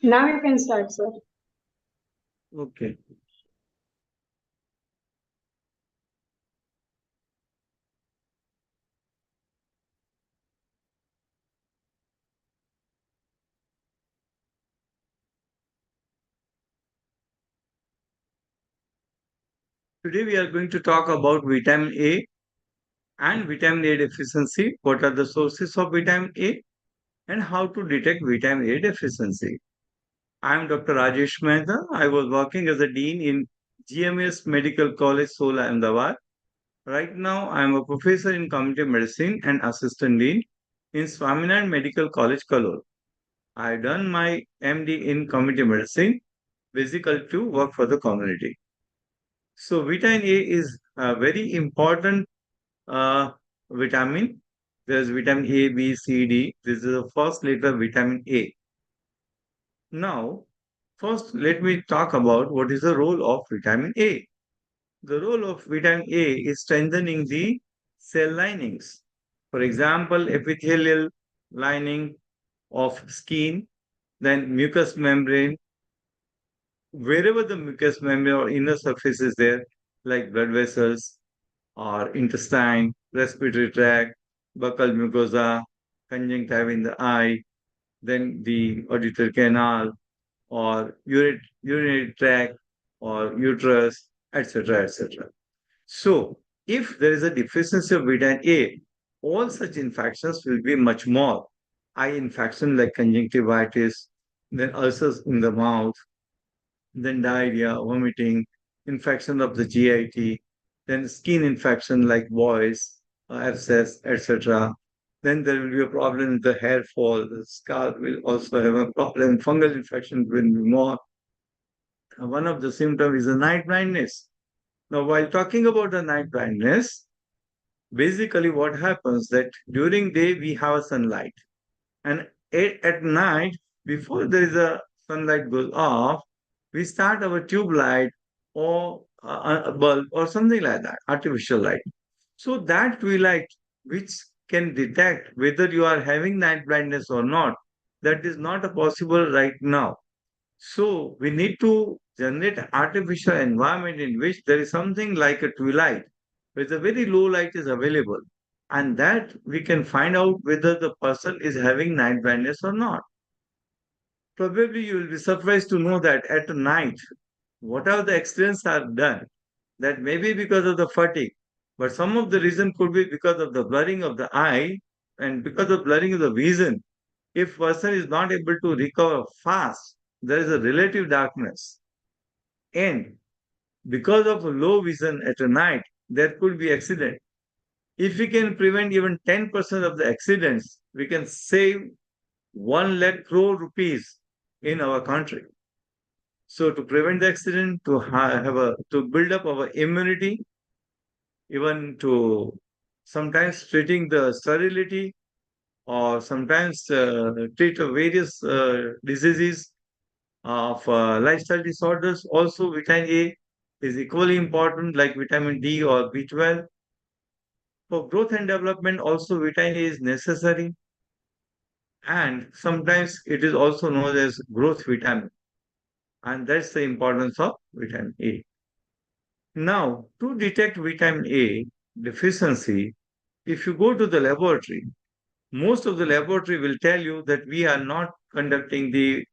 Now you can start, sir. Okay. Today we are going to talk about vitamin A and vitamin A deficiency. What are the sources of vitamin A and how to detect vitamin A deficiency? I am Dr. Rajesh Mehta. I was working as a dean in GMS Medical College, Sola, Ahmedabad. Right now, I am a professor in community medicine and assistant dean in Swaminarayan Medical College, Kalur. I have done my MD in community medicine, basically to work for the community. So, vitamin A is a very important uh, vitamin. There's vitamin A, B, C, D. This is the first letter vitamin A. Now, first, let me talk about what is the role of vitamin A. The role of vitamin A is strengthening the cell linings. For example, epithelial lining of skin, then mucous membrane, wherever the mucous membrane or inner surface is there, like blood vessels or intestine, respiratory tract, buccal mucosa, conjunctiva in the eye, then the auditory canal, or urinary tract, or uterus, etc., etc. So, if there is a deficiency of vitamin A, all such infections will be much more. Eye infection like conjunctivitis, then ulcers in the mouth, then diarrhea, vomiting, infection of the GIT, then skin infection like boils, abscess, etc. Then there will be a problem with the hair fall. The scalp will also have a problem. Fungal infection will be more. One of the symptoms is the night blindness. Now, while talking about the night blindness, basically what happens that during day we have a sunlight, and at night before there is a sunlight goes off, we start our tube light or a bulb or something like that, artificial light. So that twilight which can detect whether you are having night blindness or not, that is not a possible right now. So we need to generate artificial environment in which there is something like a twilight, where the very low light is available. And that we can find out whether the person is having night blindness or not. Probably you will be surprised to know that at night, whatever the accidents are done, that may be because of the fatigue, but some of the reason could be because of the blurring of the eye and because of blurring of the vision. If person is not able to recover fast, there is a relative darkness. And because of low vision at a night, there could be accident. If we can prevent even 10% of the accidents, we can save 1 lakh crore rupees in our country. So to prevent the accident, to have a to build up our immunity, even to sometimes treating the sterility or sometimes treat various diseases of lifestyle disorders. Also, vitamin A is equally important, like vitamin D or B12. For growth and development, also vitamin A is necessary, and sometimes it is also known as growth vitamin, and that's the importance of vitamin A. Now, to detect vitamin A deficiency, if you go to the laboratory, most of the laboratory will tell you that we are not conducting the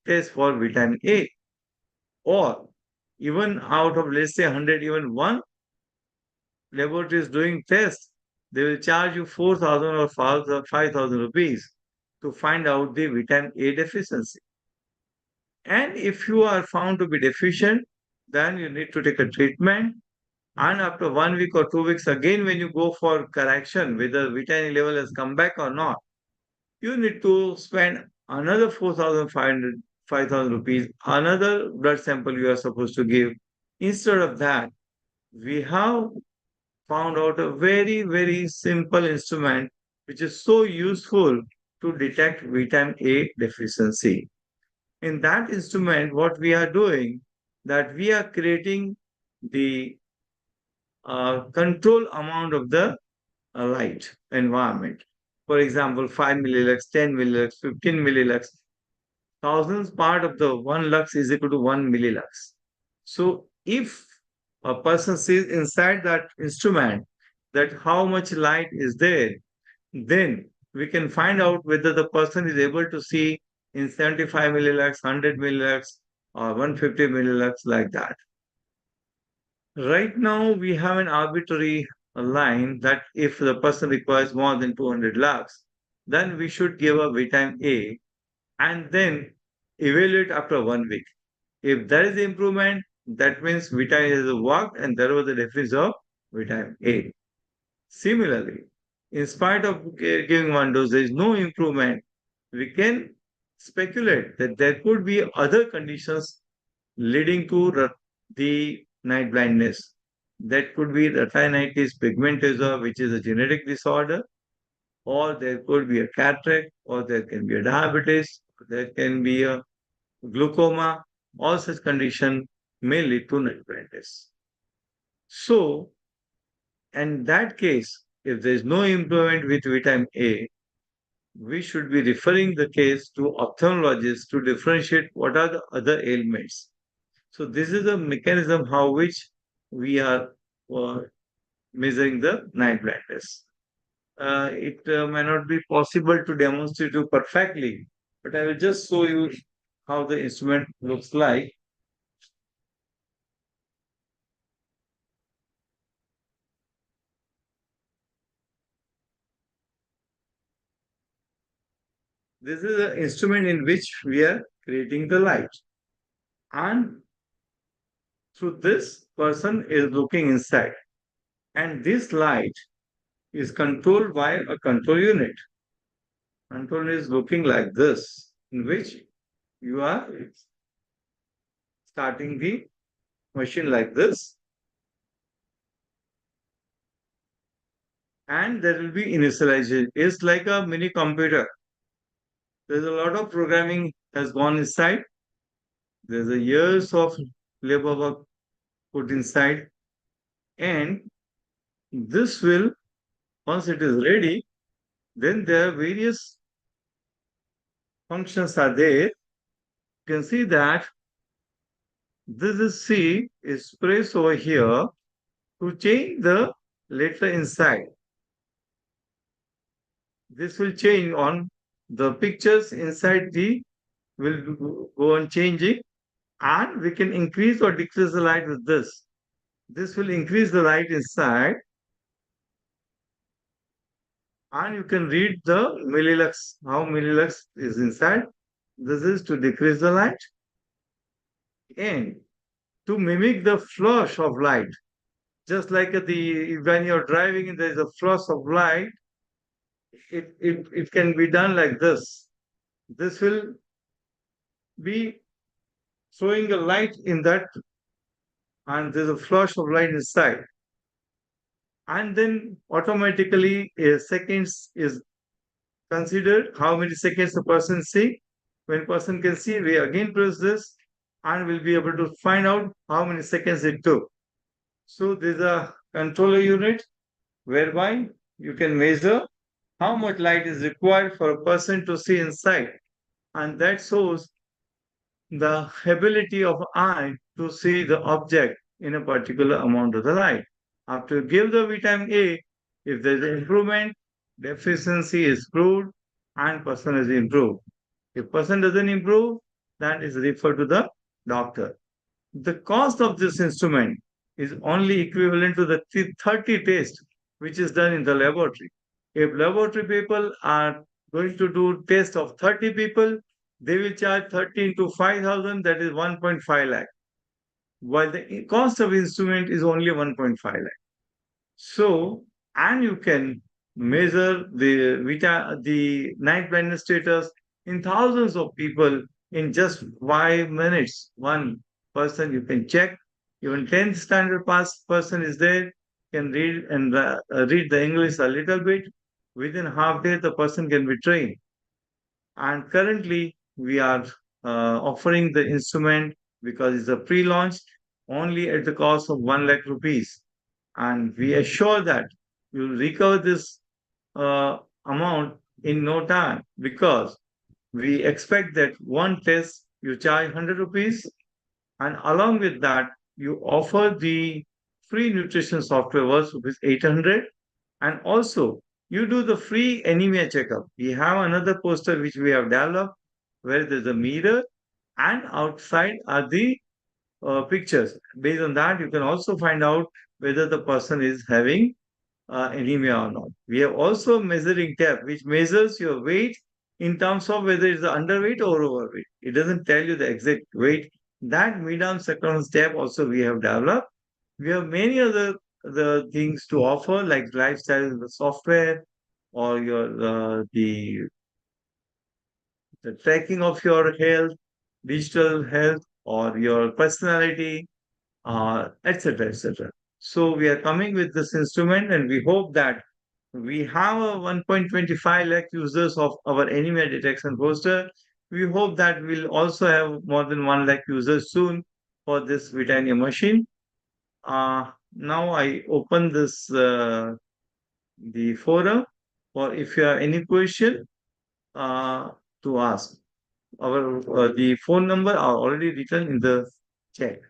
test for vitamin A, or even out of let's say 100, even one laboratory is doing tests, they will charge you 4,000 or 5,000 rupees to find out the vitamin A deficiency. And if you are found to be deficient, then you need to take a treatment. And after 1 week or 2 weeks, again, when you go for correction, whether vitamin level has come back or not, you need to spend another 4,500, 5,000 rupees, another blood sample you are supposed to give. Instead of that, we have found out a very, very simple instrument which is so useful to detect vitamin A deficiency. In that instrument, what we are doing, that we are creating the control amount of the light environment. For example, 5 millilux, 10 millilux, 15 millilux. thousandths part of the 1 lux is equal to 1 millilux. So if a person sees inside that instrument that how much light is there, then we can find out whether the person is able to see in 75 millilux, 100 millilux, or 150 millilux like that. Right now, we have an arbitrary line that if the person requires more than 200 lux, then we should give a vitamin A and then evaluate after 1 week. If there is improvement, that means vitamin A has worked and there was the difference of vitamin A. Similarly, in spite of giving one dose, there is no improvement. We can speculate that there could be other conditions leading to the night blindness. That could be retinitis pigmentosa, which is a genetic disorder, or there could be a cataract, or there can be a diabetes, there can be a glaucoma. All such condition may lead to night blindness. So, in that case, if there is no improvement with vitamin A, we should be referring the case to ophthalmologists to differentiate what are the other ailments. So this is a mechanism how which we are uh, measuring the night blindness. It may not be possible to demonstrate you perfectly, but I will just show you how the instrument looks like. This is an instrument in which we are creating the light. And through this person is looking inside. And this light is controlled by a control unit. Control is looking like this, in which you are starting the machine like this, and there will be initialization. It's like a mini computer. There's a lot of programming has gone inside. There's a years of labor work put inside, and this will, once it is ready, then there are various functions are there. You can see that this is C is pressed over here to change the letter inside. This will change on the pictures inside the will go on changing, and we can increase or decrease the light with this. This will increase the light inside, and you can read the millilux, how millilux is inside. This is to decrease the light and to mimic the flash of light. Just like the when you're driving and there is a flash of light, it can be done like this. This will be showing a light in that, and there's a flash of light inside. And then automatically a seconds is considered how many seconds the person see. When person can see, we again press this and we'll be able to find out how many seconds it took. So there's a controller unit whereby you can measure how much light is required for a person to see inside. And that shows the ability of eye to see the object in a particular amount of the light. After you give the vitamin A, if there is improvement, deficiency is proved and person is improved. If person doesn't improve, that is referred to the doctor. The cost of this instrument is only equivalent to the 30 test which is done in the laboratory. If laboratory people are going to do test of 30 people, they will charge 13 to 5,000, that is 1.5 lakh, while the cost of instrument is only 1.5 lakh. So, and you can measure the night blindness status in thousands of people in just 5 minutes. One person you can check. Even 10th standard pass person is there, can read and read the English a little bit. Within half day, the person can be trained. And currently, we are offering the instrument because it's a pre-launch only at the cost of 1 lakh rupees. And we assure that you'll recover this amount in no time because We expect that one test you charge 100 rupees, and along with that, you offer the free nutrition software worth rupees 800, and also you do the free anemia checkup. We have another poster which we have developed where there's a mirror and outside are the pictures. Based on that, you can also find out whether the person is having anemia or not. We have also measuring tab, which measures your weight in terms of whether it's underweight or overweight. It doesn't tell you the exact weight. That mid-arm circumference tab also we have developed. We have many other the things to offer like lifestyle software or your the tracking of your health, digital health, or your personality, etc., etc. So we are coming with this instrument, and we hope that we have a 1.25 lakh users of our anemia detection poster. We hope that we'll also have more than 1 lakh users soon for this Vitania machine. Now I open this the forum for if you have any question uh, to ask. Our the phone number are already written in the chat.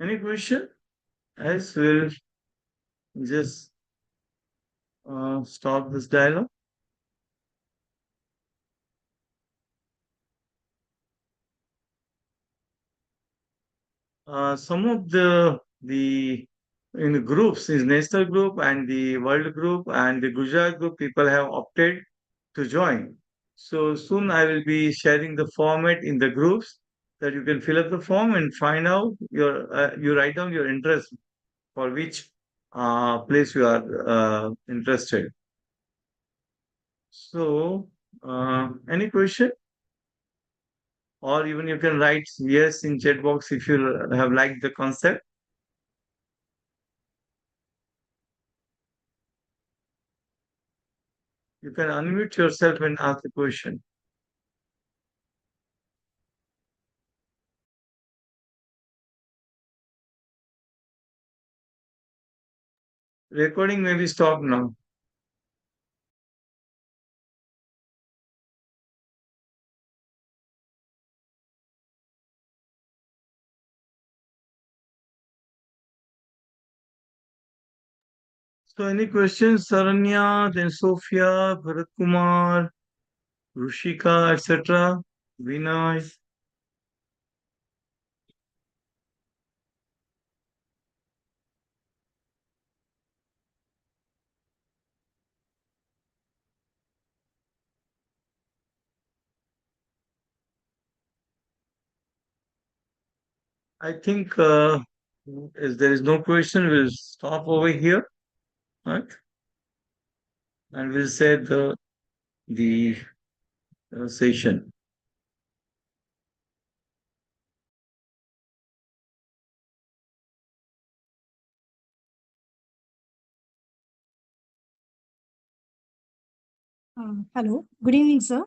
Any question? Else we'll just stop this dialogue. Some of the in the groups is national group and the world group and the Gujarat group people have opted to join. So soon I will be sharing the format in the groups that you can fill up the form and find out your you write down your interest for which place you are interested. So any question, or even you can write yes in chat box if you have liked the concept. You can unmute yourself and ask the question. Recording may be stopped now. So any questions, Saranya, then Sophia, Bharat Kumar, Rushika, etc. Vinay. I think if there is no question, we'll stop over here, right? And we'll say the session. Hello, good evening, sir.